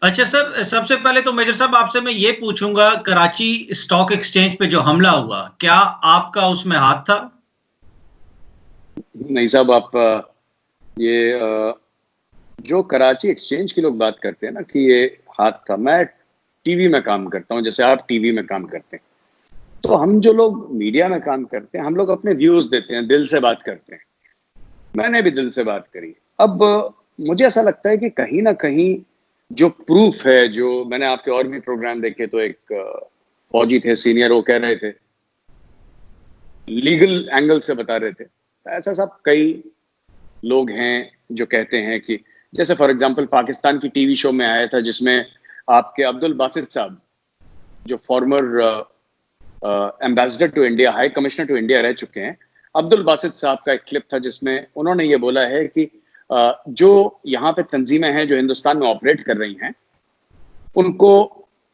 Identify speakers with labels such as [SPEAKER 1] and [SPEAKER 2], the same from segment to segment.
[SPEAKER 1] अच्छा सर, सबसे पहले तो मेजर साहब आपसे मैं ये पूछूंगा, कराची स्टॉक एक्सचेंज पे जो हमला हुआ, क्या आपका उसमें हाथ था?
[SPEAKER 2] नहीं साहब, आप ये जो कराची एक्सचेंज की लोग बात करते हैं ना कि ये हाथ था, मैं टीवी में काम करता हूँ, जैसे आप टीवी में काम करते हैं, तो हम जो लोग मीडिया में काम करते हैं, हम लोग अपने व्यूज देते हैं, दिल से बात करते हैं। मैंने भी दिल से बात करी। अब मुझे ऐसा लगता है कि कहीं ना कहीं जो प्रूफ है, जो मैंने आपके और भी प्रोग्राम देखे, तो एक फौजी थे सीनियर, वो कह रहे थे, लीगल एंगल से बता रहे थे। ऐसा सब कई लोग हैं जो कहते हैं कि, जैसे फॉर एग्जांपल पाकिस्तान की टीवी शो में आया था जिसमें आपके अब्दुल बासित साहब, जो former ambassador to India, high commissioner to India रह चुके हैं, अब्दुल बासित साहब का एक क्लिप था जिसमें उन्होंने ये बोला है कि जो यहाँ पे तंजीमें हैं जो हिंदुस्तान में ऑपरेट कर रही हैं, उनको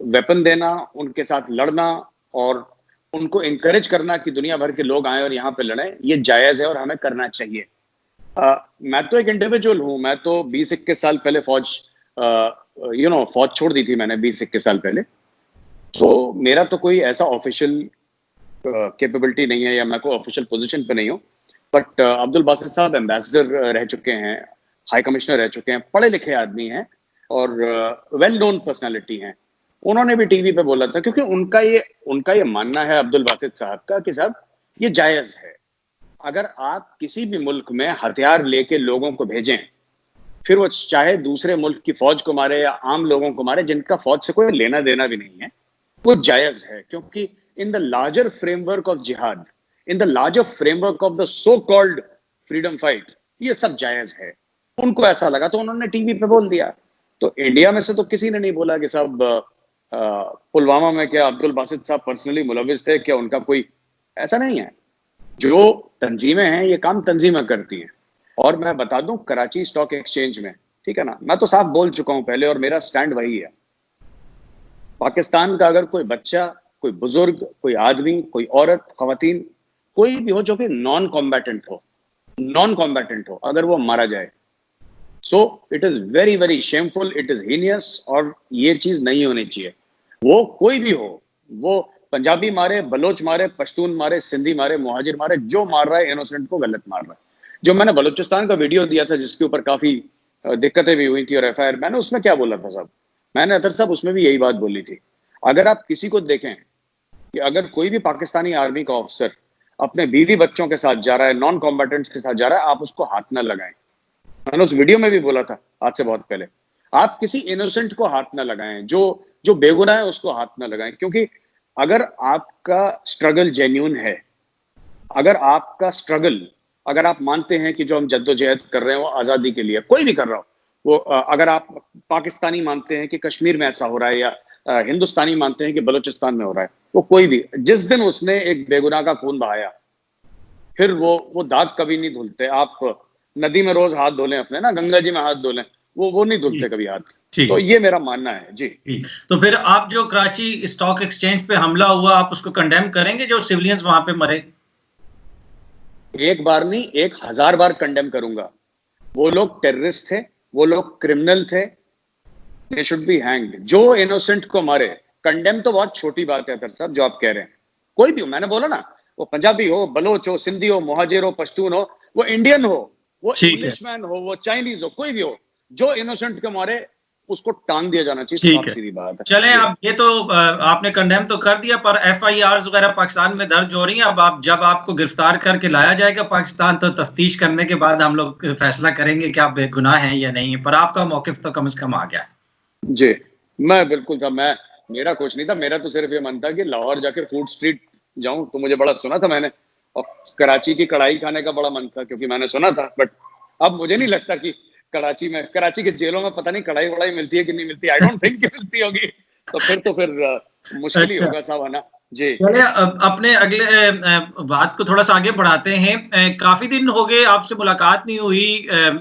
[SPEAKER 2] वेपन देना, उनके साथ लड़ना और उनको इंकरेज करना कि दुनिया भर के लोग आए और यहाँ पे लड़ें, ये जायज है और हमें करना चाहिए। मैं तो एक इंडिविजुअल हूं, मैं तो 20-21 साल पहले फौज फौज छोड़ दी थी मैंने 20-21 साल पहले। तो मेरा तो कोई ऐसा ऑफिशियल कैपेबिलिटी नहीं है या मैं कोई ऑफिशियल पोजीशन पे नहीं हूँ, बट अब्दुल बासित साहब एम्बेसडर रह चुके हैं, हाई कमिश्नर रह चुके हैं, पढ़े लिखे आदमी हैं और वेल नोन पर्सनालिटी हैं। उन्होंने भी टीवी पे बोला था, क्योंकि उनका ये मानना है अब्दुल बासित साहब का कि साहब ये जायज है। अगर आप किसी भी मुल्क में हथियार लेके लोगों को भेजें, फिर वो चाहे दूसरे मुल्क की फौज को मारे या आम लोगों को मारे जिनका फौज से कोई लेना देना भी नहीं है, वो जायज है। क्योंकि in the larger framework of जिहाद, in the larger framework of the so called freedom fight, ये सब जायज है। उनको ऐसा लगा तो उन्होंने टीवी पे बोल दिया। तो इंडिया में से तो किसी ने नहीं बोला कि साहब पुलवामा में क्या अब्दुल बासित साहब पर्सनली मुलविस थे, क्या उनका कोई, ऐसा नहीं है। जो तंजीमें हैं ये काम तंजीमें करती हैं। और मैं बता दूं, कराची स्टॉक एक्सचेंज में, ठीक है ना, मैं तो साफ बोल चुका हूं पहले और मेरा स्टैंड वही है। पाकिस्तान का अगर कोई बच्चा, कोई बुजुर्ग, कोई आदमी, कोई औरत, खवातीन, कोई भी हो जो कि नॉन कॉम्बैटेंट हो, अगर वो मारा जाए, so it is very very shameful, it is heinous, और ये चीज नहीं होनी चाहिए। वो कोई भी हो, वो पंजाबी मारे, बलोच मारे, पश्तून मारे, सिंधी मारे, मुहाजिर मारे, जो मार रहा है इनोसेंट को गलत मार रहा है। जो मैंने बलूचिस्तान का वीडियो दिया था जिसके ऊपर काफी दिक्कतें भी हुई थी और एफआईआर, मैंने उसमें क्या बोला था साहब, मैंने अतर साहब उसमें भी यही बात बोली थी। अगर आप किसी को देखें कि अगर कोई भी पाकिस्तानी आर्मी का ऑफिसर अपने बीवी बच्चों के साथ जा रहा है, नॉन कॉम्बैटेंट्स के साथ जा रहा है, आप उसको हाथ ना लगाएं। मैंने उस वीडियो में भी बोला था आज से बहुत पहले, आप किसी इनोसेंट को हाथ ना लगाएं, जो बेगुनाह है उसको हाथ ना लगाएं। क्योंकि अगर आपका स्ट्रगल जेन्यून है, अगर आप मानते हैं कि जो हम जद्दोजहद कर रहे हैं वो आजादी के लिए, कोई भी कर रहा हो वो, अगर आप पाकिस्तानी मानते हैं कि कश्मीर में ऐसा हो रहा है या हिंदुस्तानी मानते हैं कि बलूचिस्तान में हो रहा है, वो कोई भी, जिस दिन उसने एक बेगुनाह का खून बहाया, फिर वो दाग कभी नहीं धुलते। आप नदी में रोज हाथ धो लें अपने ना, गंगा जी में हाथ धो लें, वो नहीं धुलते कभी हाथ। तो ये मेरा मानना है जी।
[SPEAKER 1] तो फिर आप जो कराची स्टॉक एक्सचेंज पे हमला हुआ, आप उसको कंडेम करेंगे, जो सिविलियंस वहां पे मरे?
[SPEAKER 2] एक बार नहीं, 1000 बार कंडेम करूंगा। वो लोग टेररिस्ट थे, वो लोग क्रिमिनल थे, दे शुड बी हैंग्ड। जो इनोसेंट को मारे, कंडेम तो बहुत छोटी बात है सर साहब जो आप कह रहे हैं। कोई भी हो, मैंने बोला ना, वो पंजाबी हो, बलोच हो, सिंधी हो, मुहाजिर हो, पश्तून हो, वो इंडियन हो, वो इंग्लिशमैन हो, वो चाइनीज हो, कोई भी हो, जो इनोसेंट को मारे उसको टांग दिया जाना चाहिए।
[SPEAKER 1] ठीक है,
[SPEAKER 2] सीधी बात है।
[SPEAKER 1] चलें, अब ये तो आपने कंडेम तो कर दिया, पर एफआईआर वगैरह पाकिस्तान में दर्ज हो रही हैं। अब जब आपको गिरफ्तार करके लाया जाएगा पाकिस्तान, तो तफ्तीश करने के बाद हम लोग फैसला करेंगे कि आप बेगुनाह हैं या नहीं है। पर आपका मौकिफ तो कम से कम आ गया
[SPEAKER 2] जी। मैं बिल्कुल था, मेरा कुछ नहीं था, मेरा तो सिर्फ ये मन था कि लाहौर जाके फूड स्ट्रीट जाऊं, तो मुझे बड़ा सुना था मैंने, और कराची की कढ़ाई खाने का बड़ा मन था क्योंकि मैंने सुना था। बट अब मुझे नहीं लगता कि कराची के जेलों में पता नहीं कढ़ाई वढ़ाई मिलती है कि नहीं मिलती, आई डोंट थिंक मिलती होगी। तो फिर मुश्किल ही होगा साहब, है ना जी।
[SPEAKER 1] चलिए, अपने अगले बात को थोड़ा सा आगे बढ़ाते हैं। काफी दिन हो गए आपसे मुलाकात नहीं हुई,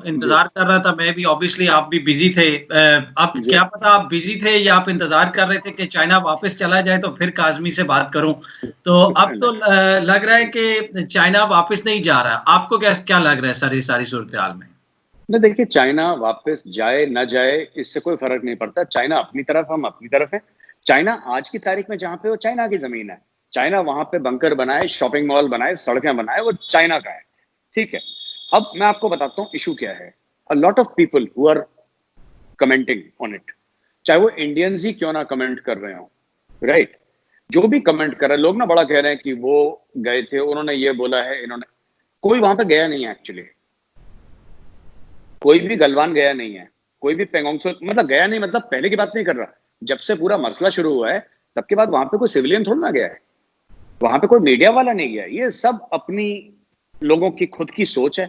[SPEAKER 1] इंतजार कर रहा था मैं भी, ऑब्वियसली आप भी बिजी थे। अब क्या पता आप बिजी थे या आप इंतजार कर रहे थे कि चाइना वापस चला जाए तो फिर काजमी से बात करूं। तो अब तो लग रहा है कि चाइना वापस नहीं जा रहा। आपको क्या क्या लग रहा है सर इस सारी सूरत हाल में?
[SPEAKER 2] ना देखिए, चाइना वापस जाए ना जाए इससे कोई फर्क नहीं पड़ता। चाइना अपनी तरफ, हम अपनी तरफ है। चाइना आज की तारीख में जहां पे, वो चाइना की जमीन है। चाइना वहां पे बंकर बनाए, शॉपिंग मॉल बनाए, सड़कें बनाए, वो चाइना का है। ठीक है। अब मैं आपको बताता हूँ इशू क्या है। A lot of people who are commenting on it, चाहे वो इंडियंस ही क्यों ना कमेंट कर रहे हो, राइट? जो भी कमेंट कर रहे हैं लोग ना, बड़ा कह रहे हैं कि वो गए थे, उन्होंने ये बोला है, इन्होंने, कोई वहां पे गया नहीं है एक्चुअली। कोई भी गलवान गया नहीं है, कोई भी पेंगोंग सो, मतलब गया नहीं, मतलब पहले की बात नहीं कर रहा। जब से पूरा मसला शुरू हुआ है तब के बाद वहां पे कोई सिविलियन थोड़ा ना गया है, वहां पे कोई मीडिया वाला नहीं गया। ये सब अपनी लोगों की खुद की सोच है।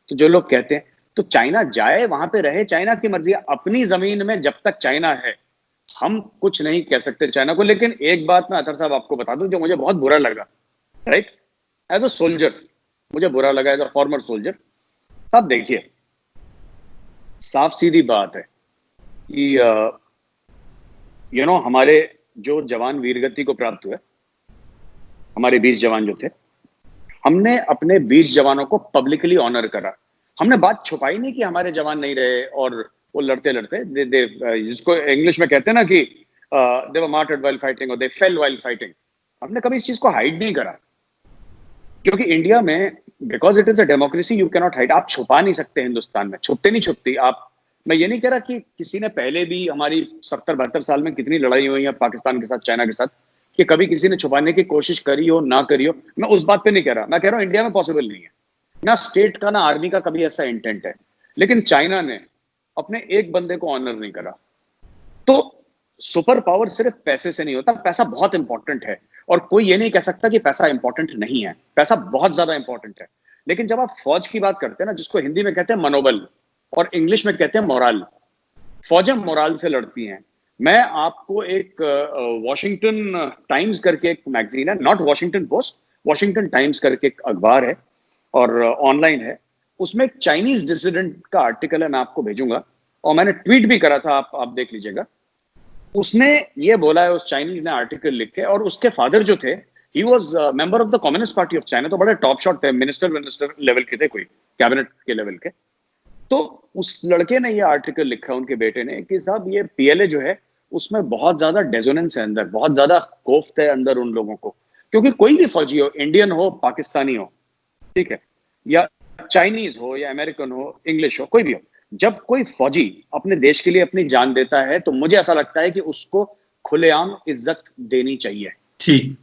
[SPEAKER 2] तो जो लोग कहते हैं, तो चाइना जाए, वहां पे रहे, चाइना की मर्जी है। अपनी जमीन में जब तक चाइना है, हम कुछ नहीं कह सकते चाइना को। लेकिन एक बात मैं अतर साहब आपको बता दूं, जो मुझे बहुत बुरा लगा, राइट, एज अ सोल्जर मुझे बुरा लगा, एज अ फॉर्मर सोल्जर। साहब देखिए, साफ सीधी बात है कि हमारे जो जवान वीरगति को प्राप्त हुए, हमारे 20 जवान जो थे, हमने अपने 20 जवानों को पब्लिकली ऑनर करा। हमने बात छुपाई नहीं कि हमारे जवान नहीं रहे और वो लड़ते लड़ते जिसको इंग्लिश में कहते हैं ना कि दे वर मार्टर्ड व्हाइल फाइटिंग और दे फेल व्हाइल फाइटिंग। हमने कभी इस चीज को हाइड नहीं करा, क्योंकि इंडिया में, because it is a democracy, you cannot hide. आप छुपा नहीं सकते। हिंदुस्तान में छुपते नहीं छुपती आप। मैं ये नहीं कह रहा कि किसी ने पहले भी, हमारी 70-72 साल में कितनी लड़ाई हुई है पाकिस्तान के साथ, चाइना के साथ, कि कभी किसी ने छुपाने की कोशिश करी हो ना करी हो, मैं उस बात पे नहीं कह रहा। मैं कह रहा हूं इंडिया में पॉसिबल नहीं है, ना स्टेट का ना आर्मी का कभी ऐसा इंटेंट है। लेकिन चाइना ने अपने एक बंदे को ऑनर नहीं करा। तो सुपर पावर सिर्फ पैसे से नहीं होता। पैसा बहुत इंपॉर्टेंट है, और कोई ये नहीं कह सकता कि पैसा इंपॉर्टेंट नहीं है। पैसा बहुत ज्यादा इंपॉर्टेंट है। लेकिन जब आप फौज की बात करते हैं ना, जिसको हिंदी में कहते हैं मनोबल और इंग्लिश में कहते हैं मोराल, फौजें मोराल से लड़ती हैं। मैं आपको एक वॉशिंगटन टाइम्स करके एक मैगजीन है, not Washington post, Washington times करके एक अखबार है और ऑनलाइन है। उसमें एक चाइनीज डिसिडेंट का आर्टिकल है, मैं आपको भेजूंगा, और मैंने ट्वीट भी करा था, आप देख लीजिएगा। उसने ये बोला है, उस चाइनीज ने आर्टिकल लिख के, और उसके फादर जो थे, he was member of the communist party of China. तो बड़े टॉप शॉट थे, मिनिस्टर लेवल के थे, कोई कैबिनेट के लेवल के। तो उस लड़के ने ये आर्टिकल लिखा, उनके बेटे ने, कि साहब ये पीएलए जो है, उसमें बहुत ज्यादा डेजोनेंस है अंदर, बहुत ज्यादा कोफ्त है अंदर उन लोगों को। क्योंकि कोई भी फौजी हो, इंडियन हो, पाकिस्तानी हो, ठीक है, या चाइनीज हो, या अमेरिकन हो, इंग्लिश हो, कोई भी हो, जब कोई फौजी अपने देश के लिए अपनी जान देता है, तो मुझे ऐसा लगता है कि उसको खुलेआम इज्जत देनी चाहिए।
[SPEAKER 1] ठीक।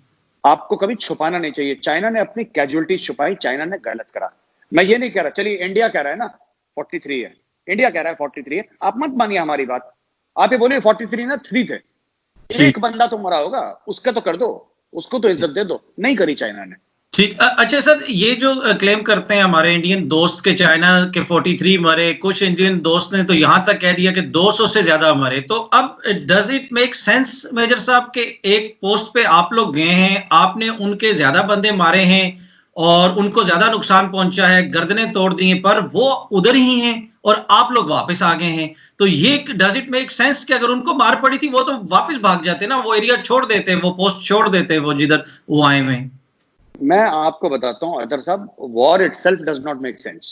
[SPEAKER 2] आपको कभी छुपाना नहीं चाहिए। चाइना ने अपनी कैजुअलिटीज छुपाई, चाइना ने गलत करा। मैं ये नहीं कह रहा, चलिए इंडिया कह रहा है ना 43 है, इंडिया कह रहा है 43 है, आप मत मानिए हमारी बात। आप ये बोलिए 43 ना 3 थे। एक बंदा तो मरा होगा, उसका तो कर दो, उसको तो इज्जत दे दो। नहीं करी चाइना ने।
[SPEAKER 1] ठीक। अच्छा सर, ये जो क्लेम करते हैं हमारे इंडियन दोस्त के चाइना के 43 मरे, कुछ इंडियन दोस्त ने तो यहां तक कह दिया कि 200 से ज्यादा मरे। तो अब does it make sense major sahab के एक पोस्ट पे आप लोग गए हैं, आपने उनके ज्यादा बंदे मारे हैं और उनको ज्यादा नुकसान पहुंचा है, गर्दनें तोड़ दी हैं, पर वो उधर ही हैं और आप लोग वापस आ गए हैं। तो ये डज इट मेक सेंस कि अगर उनको मार पड़ी थी वो तो वापस भाग जाते ना, वो एरिया छोड़ देते, वो पोस्ट छोड़ देते, वो जिधर वो आए हुए।
[SPEAKER 2] मैं आपको बताता हूं अजहर साहब, war itself does not make sense.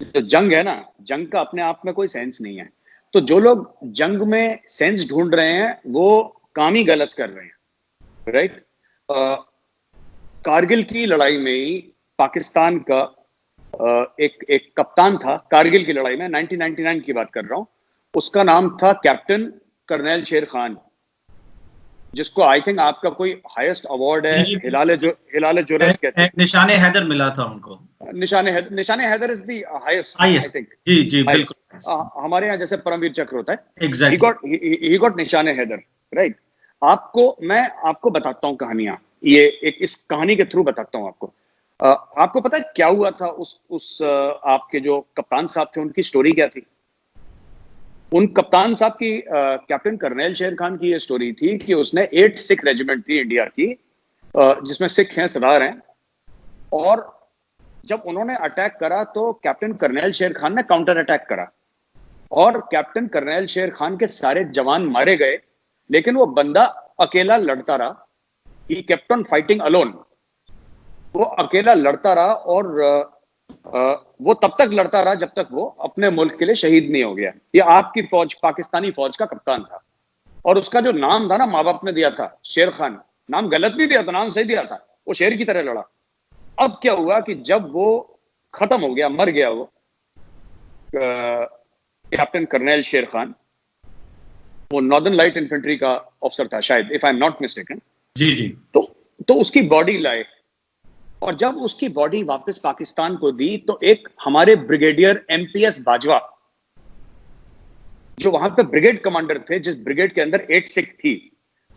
[SPEAKER 2] जो जंग है ना, जंग का अपने आप में कोई सेंस नहीं है। तो जो लोग जंग में सेंस ढूंढ रहे हैं, वो काम ही गलत कर रहे हैं, राइट? कारगिल की लड़ाई में ही पाकिस्तान का एक कप्तान था, कारगिल की लड़ाई में 1999 की बात कर रहा हूं। उसका नाम था कैप्टन कर्नल शेर खान, जिसको आई थिंक आपका कोई हाईएस्ट अवार्ड है, हिलाले जुर्रत कहते हैं,
[SPEAKER 1] निशाने हैदर मिला था उनको।
[SPEAKER 2] Nishane Haider is the highest, I think.
[SPEAKER 1] जी जी बिल्कुल।
[SPEAKER 2] हमारे यहाँ जैसे परमवीर चक्र होता है,
[SPEAKER 1] एग्जैक्टली,
[SPEAKER 2] ही गॉट निशाने हैदर, राइट? मैं आपको बताता हूँ कहानियां, ये एक इस कहानी के थ्रू बताता हूँ आपको। आपको पता है क्या हुआ था? उस आपके जो कप्तान साहब थे, उनकी स्टोरी क्या थी? उन कप्तान साहब की, कैप्टन कर्नल शेर खान की ये स्टोरी थी कि उसने 8 सिख रेजिमेंट थी इंडिया की, जिसमें सिख हैं, सरदार हैं, और जब उन्होंने अटैक करा तो कैप्टन कर्नल शेर खान ने काउंटर अटैक करा, और कैप्टन कर्नल शेर खान के सारे जवान मारे गए, लेकिन वो बंदा अकेला लड़ता रहा। He kept on fighting alone. वो अकेला लड़ता रहा, और वो तब तक लड़ता रहा जब तक वो अपने मुल्क के लिए शहीद नहीं हो गया। ये आपकी फौज, पाकिस्तानी फौज का कप्तान था, और उसका जो नाम था ना, माँ बाप ने दिया था शेर खान, नाम गलत नहीं दिया था, नाम सही दिया था। वो शेर की तरह लड़ा। अब क्या हुआ कि जब वो खत्म हो गया, मर गया वो कैप्टन कर्नल शेर खान, वो नॉर्दर्न लाइट इन्फेंट्री का ऑफिसर था शायद, if I am not mistaken.
[SPEAKER 1] जी जी।
[SPEAKER 2] तो उसकी बॉडी लाए, और जब उसकी बॉडी वापस पाकिस्तान को दी तो एक हमारे ब्रिगेडियर एमपीएस बाजवा, जो वहां पे ब्रिगेड कमांडर थे, जिस ब्रिगेड के अंदर 8 सिख थी,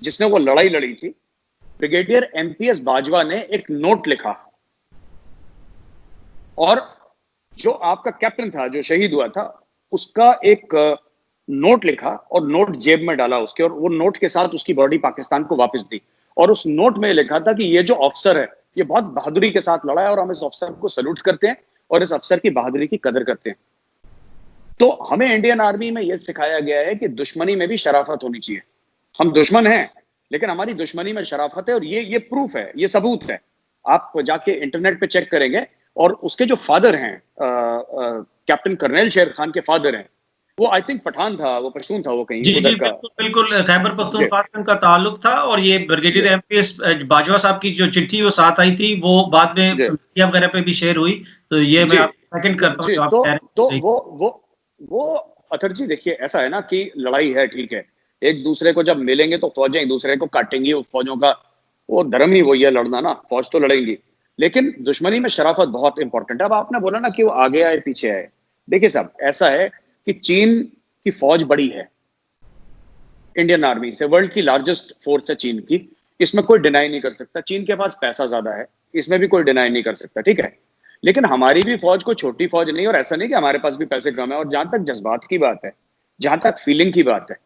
[SPEAKER 2] जिसने वो लड़ाई लड़ी थी, ब्रिगेडियर एमपीएस बाजवा ने एक नोट लिखा, और जो आपका कैप्टन था जो शहीद हुआ था, उसका एक नोट लिखा और नोट जेब में डाला उसके, और वो नोट के साथ उसकी बॉडी पाकिस्तान को वापस दी। और उस नोट में लिखा था कि ये जो ऑफिसर है, ये बहुत बहादुरी के साथ लड़ा है, और हम इस ऑफिसर को सैल्यूट करते हैं और इस अफसर की बहादुरी की कदर करते हैं। तो हमें इंडियन आर्मी में यह सिखाया गया है कि दुश्मनी में भी शराफत होनी चाहिए। हम दुश्मन हैं, लेकिन हमारी दुश्मनी में शराफत है, और ये प्रूफ है, ये सबूत है। आप जाके इंटरनेट पे चेक करेंगे, और उसके जो फादर हैं, कैप्टन कर्नल शेर खान के फादर हैं, वो आई थिंक पठान था, वो पश्तून था, वो कहीं
[SPEAKER 1] जी जी,
[SPEAKER 2] उधर का।
[SPEAKER 1] बिल्कुल बिल्कुल, खैबर पख्तूनख्वा से उनका ताल्लुक था। और ये ब्रिगेडियर एमपीएस बाजवा साहब की जो चिट्ठी वो साथ आई थी, वो बाद में मीडिया वगैरह पे भी शेयर हुई। तो ये मैं आप सेकंड करता हूँ जो आप कह रहे हैं।
[SPEAKER 2] तो वो अतर जी, देखिए ऐसा है ना कि लड़ाई है, ठीक है, एक दूसरे को जब मिलेंगे तो फौजें एक दूसरे को काटेंगी, फौजों का वो धर्म ही वही है, लड़ना ना, फौज तो लड़ेंगी, लेकिन दुश्मनी में शराफत बहुत इंपॉर्टेंट है। अब आपने बोला ना कि वो आगे आए पीछे आए, देखिए साहब, ऐसा है कि चीन की फौज बड़ी है, इंडियन आर्मी से वर्ल्ड की लार्जेस्ट फोर्स है चीन की, इसमें कोई डिनाई नहीं कर सकता। चीन के पास पैसा ज्यादा है, इसमें भी कोई डिनाई नहीं कर सकता, ठीक है। लेकिन हमारी भी फौज कोई छोटी फौज नहीं, और ऐसा नहीं कि हमारे पास भी पैसे कम है। और जहां तक जज्बात की बात है, जहां तक फीलिंग की बात है,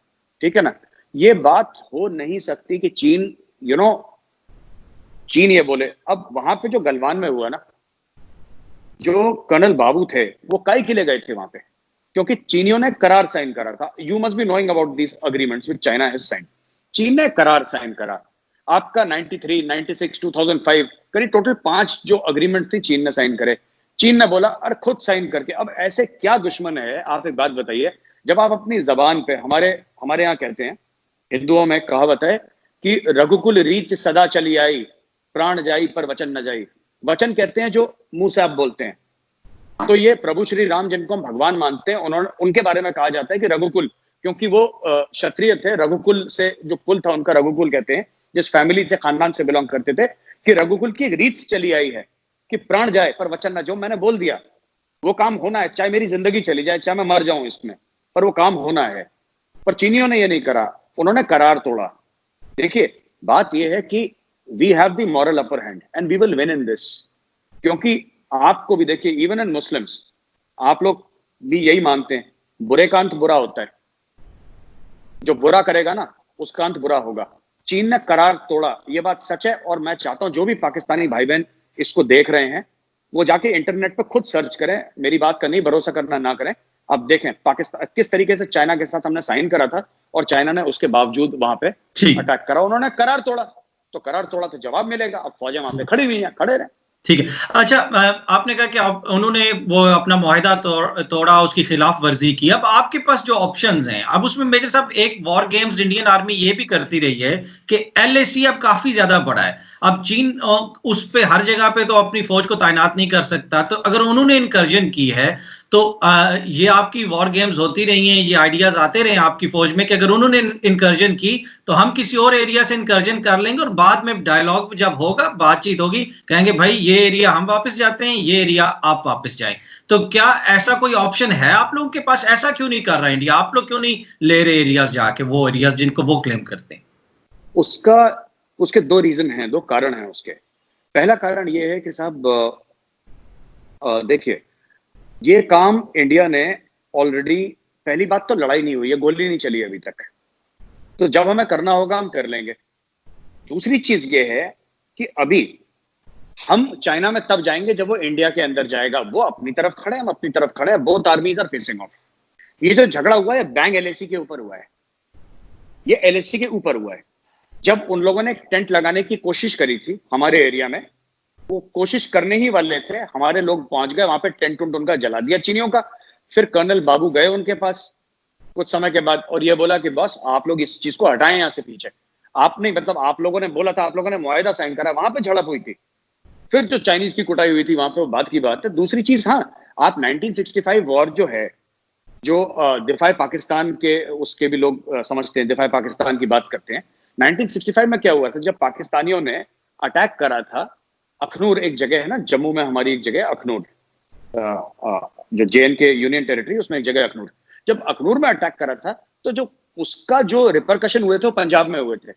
[SPEAKER 2] ठीक है ना, ये बात हो नहीं सकती कि चीन चीन ये बोले। अब वहां पे जो गलवान में हुआ ना, जो कर्नल बाबू थे वो काई के लिए गए थे वहां पे, क्योंकि चीनियों ने करार साइन करा था। You must be knowing about this agreements with China has sign. Cheen ने करार साइन करा आपका 93, 96, 2005, करीब टोटल 5 जो अग्रीमेंट थी चीन ने साइन करे। चीन ने बोला अरे खुद साइन करके। अब ऐसे क्या दुश्मन है, आप एक बात बताइए, जब आप अपनी जबान पे, हमारे यहाँ कहते हैं, हिंदुओं में कहावत है कि रघुकुल रीत सदा चली आई, प्राण जाई पर वचन न जाई। वचन कहते हैं जो मुंह से आप बोलते हैं। तो ये प्रभु श्री राम जिनको हम भगवान मानते हैं, उनके बारे में कहा जाता है कि रघुकुल, क्योंकि वो क्षत्रिय थे, रघुकुल से जो कुल था उनका रघुकुल कहते हैं, जिस फैमिली से, खानदान से बिलोंग करते थे, कि रघुकुल की एक रीत चली आई है कि प्राण जाए पर वचन न। जो मैंने बोल दिया वो काम होना है, चाहे मेरी जिंदगी चली जाए, चाहे मैं मर जाऊं इसमें, पर वो काम होना है। पर चीनियों ने ये नहीं करा, उन्होंने करार तोड़ा। देखिए बात यह है कि we have the moral upper hand and we will win in this. क्योंकि आपको भी देखिए, इवन इन मुस्लिम्स, आप लोग भी यही मानते हैं, बुरे का अंत बुरा होता है, जो बुरा करेगा ना उसका अंत बुरा होगा। चीन ने करार तोड़ा, ये बात सच है। और मैं चाहता हूं जो भी पाकिस्तानी भाई बहन इसको देख रहे हैं, वो जाके इंटरनेट पे खुद सर्च करें, मेरी बात का नहीं भरोसा करना ना करें। अब देखें पाकिस्तान किस तरीके से चाइना के साथ हमने साइन करा था, और चाइना ने उसके बावजूद वहां पे अटैक करा, उन्होंने करार तोड़ा। तो करार तोड़ा तो जवाब मिलेगा। अब फौजें वहां पे खड़ी हुई हैं, खड़े रहे।
[SPEAKER 1] ठीक है। अच्छा, आपने कहा कि उन्होंने वो अपना मुआहिदा तोड़ा, उसकी खिलाफ वर्जी की। अब आपके पास जो ऑप्शंस हैं, अब उसमें मेजर साहब एक वॉर गेम्स इंडियन आर्मी ये भी करती रही है कि LAC अब काफी ज्यादा बड़ा है। अब चीन उस पे हर जगह पे तो अपनी फौज को तैनात नहीं कर सकता। तो अगर उन्होंने इनकर्जन की है तो ये आपकी वॉर गेम्स होती रही हैं, ये आइडियाज आते रहे आपकी फौज में कि अगर उन्होंने इनकर्जन की तो हम किसी और एरिया से इनकर्जन कर लेंगे, और बाद में डायलॉग जब होगा, बातचीत होगी, कहेंगे भाई ये एरिया हम वापस जाते हैं, ये एरिया आप वापस जाएं। तो क्या ऐसा कोई ऑप्शन है आप लोगों के पास? ऐसा क्यों नहीं कर रहा इंडिया? आप लोग क्यों नहीं ले रहे एरियाज जाके, वो एरियाज जिनको वो क्लेम करते हैं?
[SPEAKER 2] उसके 2 रीजन हैं, 2 कारण हैं उसके। पहला कारण ये है कि साहब देखिए, ये काम इंडिया ने ऑलरेडी, पहली बात तो लड़ाई नहीं हुई है, गोली नहीं चली अभी तक, तो जब हमें करना होगा हम कर लेंगे। दूसरी चीज ये है कि अभी हम चाइना में तब जाएंगे जब वो इंडिया के अंदर जाएगा। वो अपनी तरफ खड़े, हम अपनी तरफ खड़े हैं, both armies are facing off. ये जो झगड़ा हुआ है बैंग LAC के ऊपर हुआ है, ये LAC के ऊपर हुआ है। जब उन लोगों ने टेंट लगाने की कोशिश करी थी हमारे एरिया में, वो कोशिश करने ही वाले थे, हमारे लोग पहुंच गए वहां पे, टेंट उंट उनका जला दिया चीनियों का। फिर कर्नल बाबू गए उनके पास कुछ समय के बाद और ये बोला कि बस आप लोग इस चीज को हटाएं यहाँ से पीछे। आप नहीं, मतलब आप लोगों ने बोला था, आप लोगों ने मुआहिदा साइन करा, वहां पे झड़प हुई थी। फिर जो चाइनीज की कुटाई हुई थी वहां पे, वो बात की बात है। दूसरी चीज, हाँ, आप 1965 वॉर जो है, जो दिफाए पाकिस्तान के, उसके भी लोग समझते हैं, दिफाए पाकिस्तान की बात करते हैं। 1965 में क्या हुआ था, जब पाकिस्तानियों ने अटैक करा था अखनूर, एक जगह है ना जम्मू में हमारी, एक जगह अखनूर, जो JNK यूनियन टेरिटरी, उसमें एक जगह अखनूर। जब अखनूर में अटैक करा था, तो जो उसका जो रिपरकशन हुए थे वो पंजाब में हुए थे,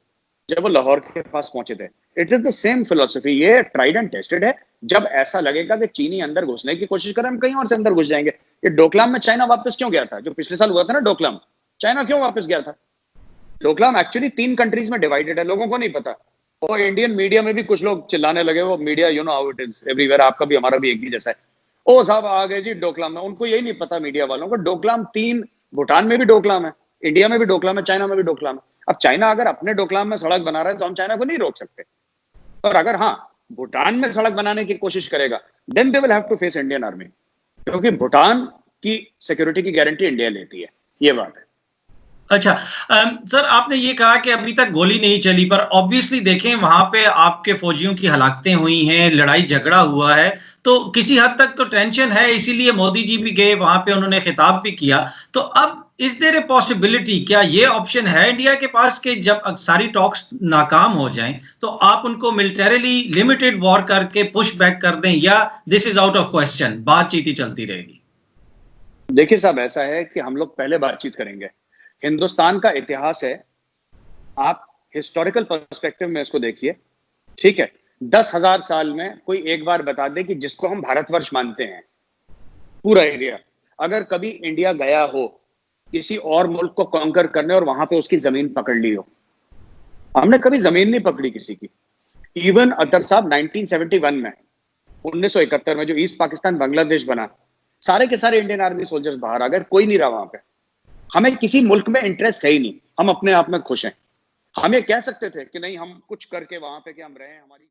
[SPEAKER 2] जब वो लाहौर के पास पहुंचे थे। It is the same philosophy, ये ट्राइड एंड टेस्टेड है। जब ऐसा लगेगा कि चीनी अंदर घुसने की कोशिश करें, हम कहीं और से अंदर घुस जाएंगे। ये डोकलाम में चाइना वापस क्यों गया था, जो पिछले साल हुआ था ना डोकलाम, चाइना क्यों वापस गया था? डोकलाम एक्चुअली 3 कंट्रीज में डिवाइडेड है, लोगों को नहीं पता। और इंडियन मीडिया में भी कुछ लोग चिल्लाने लगे, वो media you know how it is everywhere, आपका भी हमारा भी एक ही जैसा है। ओ साहब आ गए जी डोकलाम में, उनको यही नहीं पता मीडिया वालों को, डोकलाम 3, भूटान में भी डोकलाम है, इंडिया में भी डोकलाम है, चाइना में भी डोकलाम है। अब चाइना अगर अपने डोकलाम में सड़क बना रहा है तो हम चाइना को नहीं रोक सकते। और अगर हाँ भूटान में सड़क बनाने की कोशिश करेगा, then they will have to face Indian army, क्योंकि भूटान की सिक्योरिटी की गारंटी इंडिया लेती है, ये बात है।
[SPEAKER 1] अच्छा, सर आपने ये कहा कि अभी तक गोली नहीं चली, पर ऑब्वियसली देखें वहां पे आपके फौजियों की हलाकतें हुई हैं, लड़ाई झगड़ा हुआ है, तो किसी हद तक तो टेंशन है, इसीलिए मोदी जी भी गए वहां पे, उन्होंने खिताब भी किया। तो अब इज देयर ए पॉसिबिलिटी, क्या ये ऑप्शन है इंडिया के पास कि जब सारी टॉक्स नाकाम हो जाएं तो आप उनको मिलिटरीली लिमिटेड वॉर करके पुश बैक कर दें, या this is out of question, बातचीत ही चलती रहेगी?
[SPEAKER 2] देखिए साहब, ऐसा है कि हम लोग पहले बातचीत करेंगे। हिंदुस्तान का इतिहास है, आप हिस्टोरिकल पर्सपेक्टिव में इसको देखिए, ठीक है? 10,000 साल में कोई एक बार बता दे कि जिसको हम भारतवर्ष मानते हैं, पूरा एरिया, अगर कभी इंडिया गया हो किसी और मुल्क को कॉन्कर करने और वहां पे उसकी जमीन पकड़ ली हो, हमने कभी जमीन नहीं पकड़ी किसी की। इवन अतर साहब 1971 में, 1971 में जो ईस्ट पाकिस्तान बांग्लादेश बना, सारे के सारे इंडियन आर्मी सोल्जर्स बाहर आ गए, कोई नहीं रहा वहां पे। हमें किसी मुल्क में इंटरेस्ट है ही नहीं, हम अपने आप में खुश हैं। हम ये कह सकते थे कि नहीं हम कुछ करके वहां पे कि हम रहे, हमारी